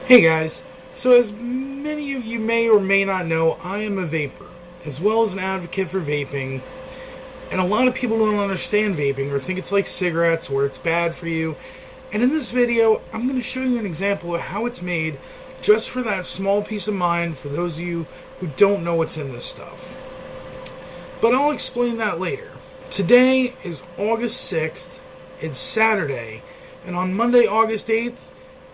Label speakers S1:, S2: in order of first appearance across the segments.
S1: Hey guys, so as many of you may or may not know, I am a vapor, as well as an advocate for vaping, and a lot of people don't understand vaping or think it's like cigarettes or it's bad for you, and in this video, I'm going to show you an example of how it's made just for that small peace of mind for those of you who don't know what's in this stuff. But I'll explain that later. Today is August 6th, it's Saturday, and on Monday, August 8th,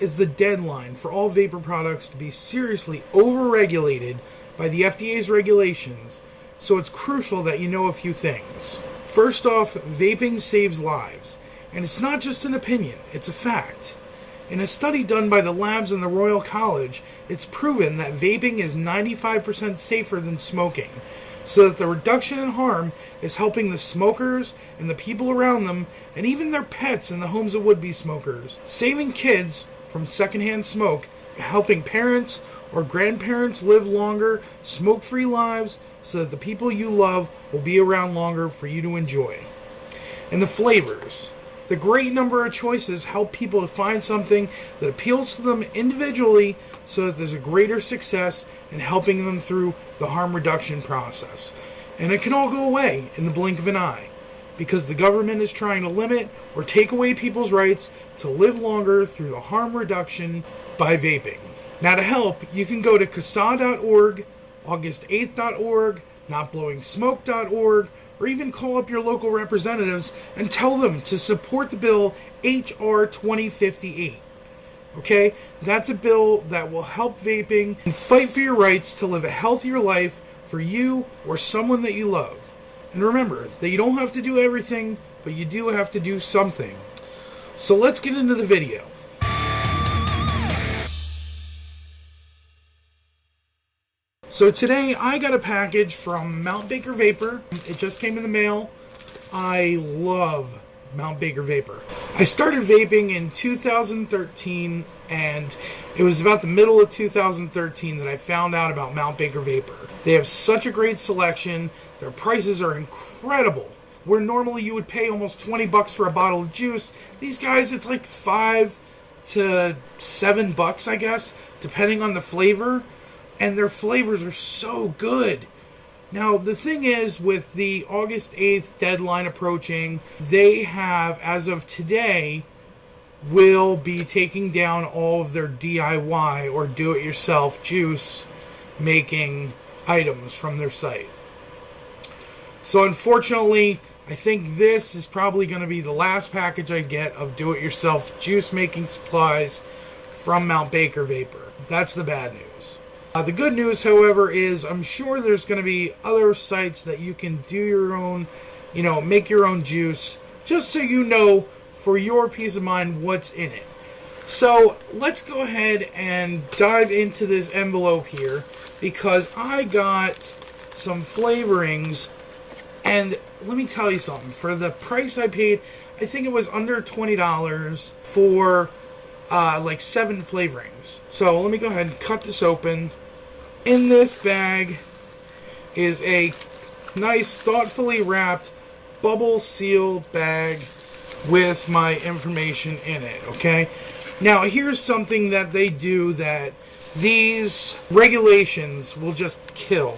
S1: is the deadline for all vapor products to be seriously over-regulated by the FDA's regulations, so it's crucial that you know a few things. First off, vaping saves lives, and it's not just an opinion, it's a fact. In a study done by the labs in the Royal College, it's proven that vaping is 95% safer than smoking, so that the reduction in harm is helping the smokers and the people around them, and even their pets in the homes of would-be smokers. Saving kids from secondhand smoke, helping parents or grandparents live longer, smoke-free lives, so that the people you love will be around longer for you to enjoy. And the flavors. The great number of choices help people to find something that appeals to them individually so that there's a greater success in helping them through the harm reduction process. And it can all go away in the blink of an eye, because the government is trying to limit or take away people's rights to live longer through the harm reduction by vaping. Now to help, you can go to CASA.org, August8th.org, NotBlowingSmoke.org, or even call up your local representatives and tell them to support the bill HR 2058. Okay? That's a bill that will help vaping and fight for your rights to live a healthier life for you or someone that you love. And remember that you don't have to do everything, but you do have to do something. So let's get into the video. So today I got a package from MtBakerVapor. It just came in the mail. I love MtBakerVapor. I started vaping in 2013, and it was about the middle of 2013 that I found out about MtBakerVapor. They have such a great selection. Their prices are incredible. Where normally you would pay almost $20 for a bottle of juice, these guys, it's like $5 to $7, I guess, depending on the flavor. And their flavors are so good. Now, the thing is, with the August 8th deadline approaching, they have, as of today, will be taking down all of their DIY or do-it-yourself juice making items from their site. So unfortunately, I think this is probably going to be the last package I get of do-it-yourself juice making supplies from MtBakerVapor. That's the bad news. The good news, however, is I'm sure there's going to be other sites that you can do your own, make your own juice, just so you know, for your peace of mind, what's in it. So let's go ahead and dive into this envelope here, because I got some flavorings, and let me tell you something. For the price I paid, I think it was under $20 for like 7 flavorings. So let me go ahead and cut this open. In this bag is a nice, thoughtfully wrapped, bubble-sealed bag with my information in it, okay? Now, here's something that they do that these regulations will just kill,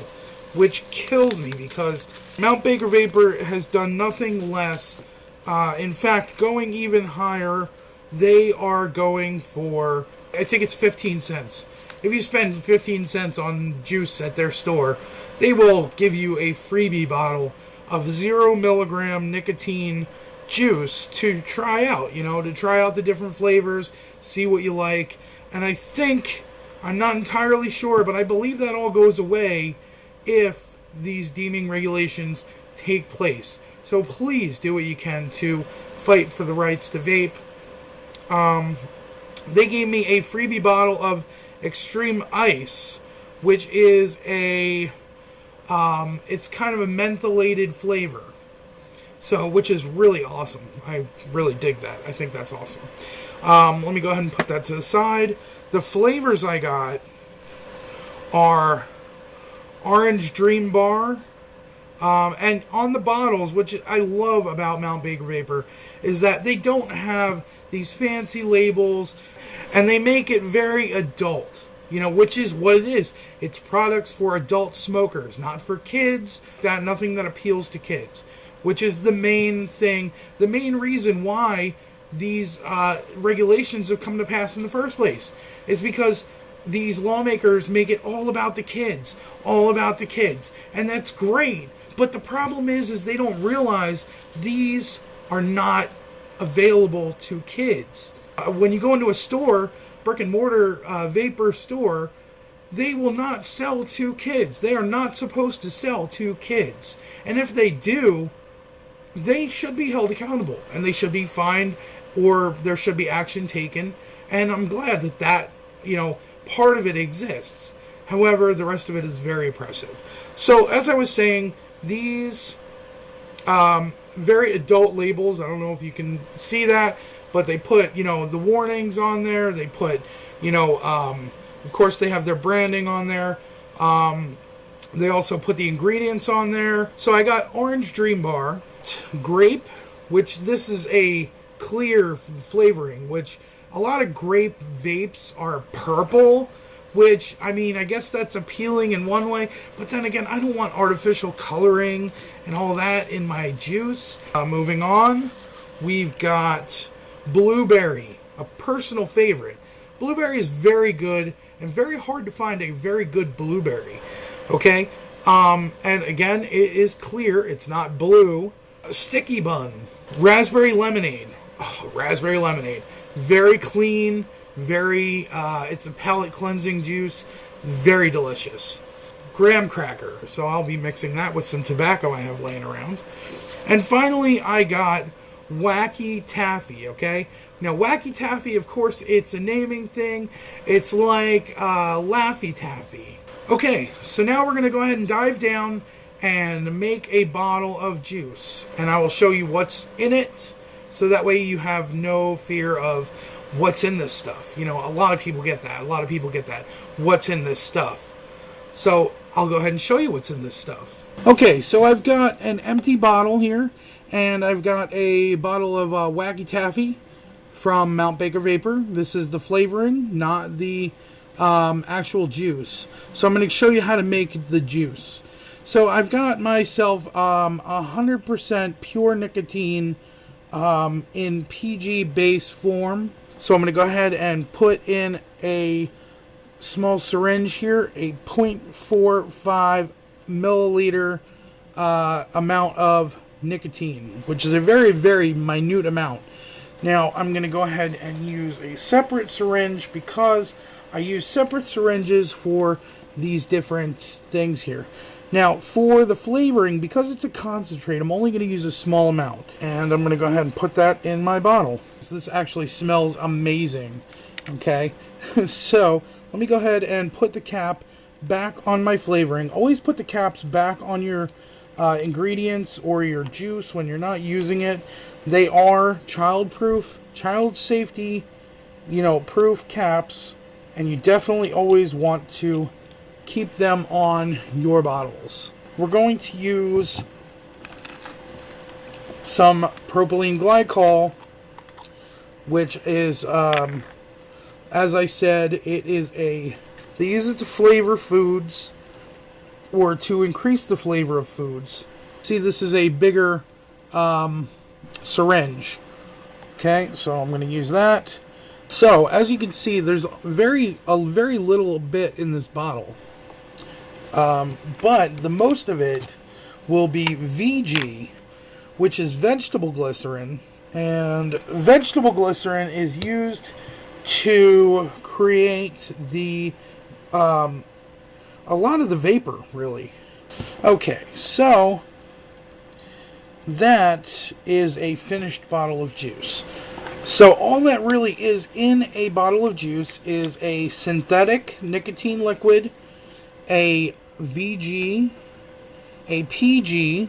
S1: which kills me, because MtBakerVapor has done nothing less. In fact, going even higher, they are going for, I think it's 15 cents. If you spend 15 cents on juice at their store, they will give you a freebie bottle of 0 milligram nicotine juice to try out, to try out the different flavors, see what you like. And I think, I'm not entirely sure, but I believe that all goes away if these deeming regulations take place. So please do what you can to fight for the rights to vape. They gave me a freebie bottle of Extreme Ice, which is it's kind of a mentholated flavor. So, which is really awesome. I really dig that. I think that's awesome. Let me go ahead and put that to the side. The flavors I got are Orange Dream Bar. And on the bottles, which I love about MtBakerVapor, is that they don't have these fancy labels, and they make it very adult, which is what it is. It's products for adult smokers, not for kids, nothing that appeals to kids, which is the main thing, the main reason why these regulations have come to pass in the first place, is because these lawmakers make it all about the kids, and that's great. But the problem is they don't realize these are not available to kids. When you go into a store, brick and mortar vapor store, they will not sell to kids. They are not supposed to sell to kids. And if they do, they should be held accountable, and they should be fined, or there should be action taken. And I'm glad that part of it exists. However, the rest of it is very oppressive. So, as I was saying, these very adult labels, I don't know if you can see that, but they put, the warnings on there. They put, of course, they have their branding on there. They also put the ingredients on there. So I got Orange Dream Bar, grape, which this is a clear flavoring, which a lot of grape vapes are purple, which, I guess that's appealing in one way, but then again, I don't want artificial coloring and all that in my juice. Moving on, we've got blueberry, a personal favorite. Blueberry is very good and very hard to find a very good blueberry, okay? And again, it is clear, it's not blue. Sticky Bun, raspberry lemonade. Oh, raspberry lemonade. Very clean, it's a palate cleansing juice, very delicious. Graham cracker, so I'll be mixing that with some tobacco I have laying around. And finally, I got Wacky Taffy, okay? Now, Wacky Taffy, of course, it's a naming thing. It's like Laffy Taffy. Okay, so now we're going to go ahead and dive down and make a bottle of juice. And I will show you what's in it, so that way you have no fear of what's in this stuff. A lot of people get that. What's in this stuff? So I'll go ahead and show you what's in this stuff. Okay, so I've got an empty bottle here, and I've got a bottle of Wacky Taffy from MtBakerVapor. This is the flavoring, not the actual juice. So I'm going to show you how to make the juice. So I've got myself 100% pure nicotine in PG base form. So I'm going to go ahead and put in a small syringe here, a 0.45 milliliter amount of nicotine, which is a very, very minute amount. Now I'm going to go ahead and use a separate syringe, because I use separate syringes for these different things here. Now, for the flavoring, because it's a concentrate, I'm only going to use a small amount. And I'm going to go ahead and put that in my bottle. This actually smells amazing. Okay? So, let me go ahead and put the cap back on my flavoring. Always put the caps back on your ingredients or your juice when you're not using it. They are child-proof, child safety, proof caps. And you definitely always want to keep them on your bottles. We're going to use some propylene glycol, which is, as I said, they use it to flavor foods, or to increase the flavor of foods. See, this is a bigger syringe. Okay, so I'm going to use that. So, as you can see, there's a very little bit in this bottle. But the most of it will be VG, which is vegetable glycerin. And vegetable glycerin is used to create a lot of the vapor, really. Okay, so that is a finished bottle of juice. So all that really is in a bottle of juice is a synthetic nicotine liquid, a VG, a PG,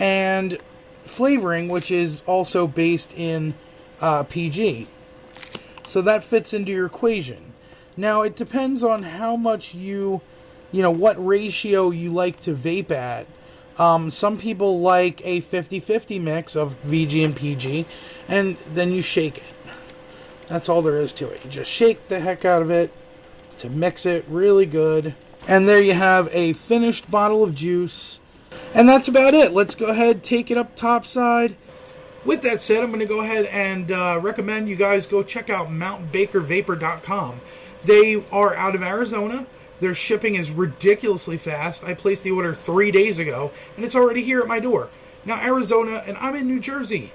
S1: and flavoring, which is also based in PG. So that fits into your equation. Now, it depends on how much what ratio you like to vape at. Some people like a 50-50 mix of VG and PG, and then you shake it. That's all there is to it. You just shake the heck out of it to mix it really good. And there you have a finished bottle of juice. And that's about it. Let's go ahead, take it up topside. With that said, I'm going to go ahead and recommend you guys go check out MtBakerVapor.com. They are out of Arizona. Their shipping is ridiculously fast. I placed the order 3 days ago, and it's already here at my door. Now, Arizona, and I'm in New Jersey.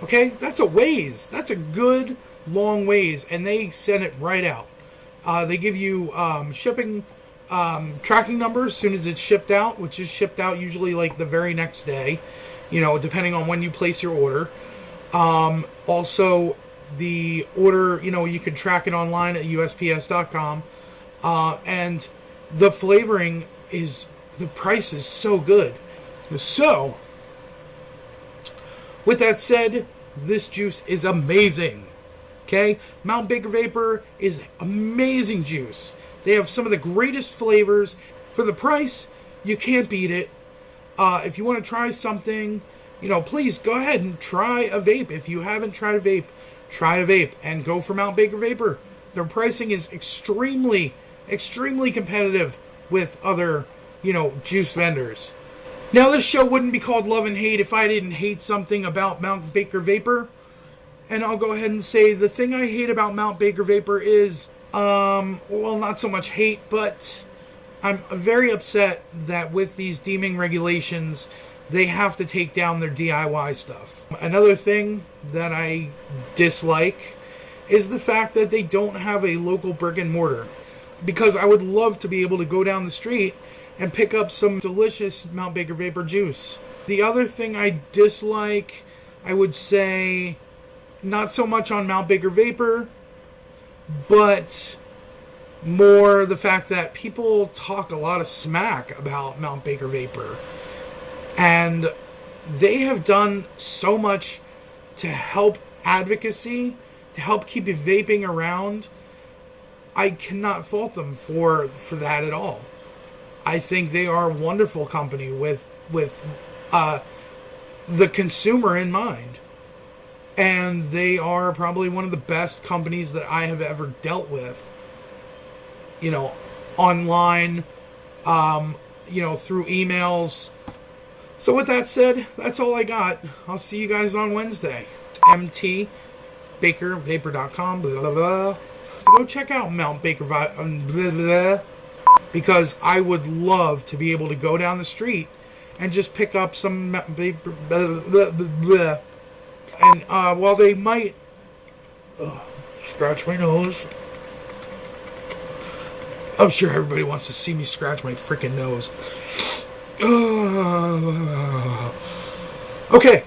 S1: Okay? That's a ways. That's a good long ways, and they send it right out. They give you shipping tracking numbers as soon as it's shipped out, which is shipped out usually like the very next day, depending on when you place your order. Also, the order, you can track it online at USPS.com. And the flavoring the price is so good. So, with that said, this juice is amazing. Okay? MtBakerVapor is amazing juice. They have some of the greatest flavors. For the price, you can't beat it. If you want to try something, please go ahead and try a vape. If you haven't tried a vape, try a vape and go for MtBakerVapor. Their pricing is extremely competitive with other, juice vendors. Now, this show wouldn't be called Love and Hate if I didn't hate something about MtBakerVapor. And I'll go ahead and say the thing I hate about MtBakerVapor is, not so much hate, but I'm very upset that with these deeming regulations, they have to take down their DIY stuff. Another thing that I dislike is the fact that they don't have a local brick and mortar. Because I would love to be able to go down the street and pick up some delicious MtBakerVapor juice. The other thing I dislike, I would say, not so much on MtBakerVapor, but more the fact that people talk a lot of smack about MtBakerVapor. And they have done so much to help advocacy, to help keep vaping around. I cannot fault them for that at all. I think they are a wonderful company with the consumer in mind. And they are probably one of the best companies that I have ever dealt with. Online, through emails. So with that said, that's all I got. I'll see you guys on Wednesday. MtBakerVapor.com, blah, blah, blah. So go check out MtBakerVapor, because I would love to be able to go down the street and just pick up some vapor, blah, blah, blah, blah. And while they might scratch my nose, I'm sure everybody wants to see me scratch my freaking nose. Okay.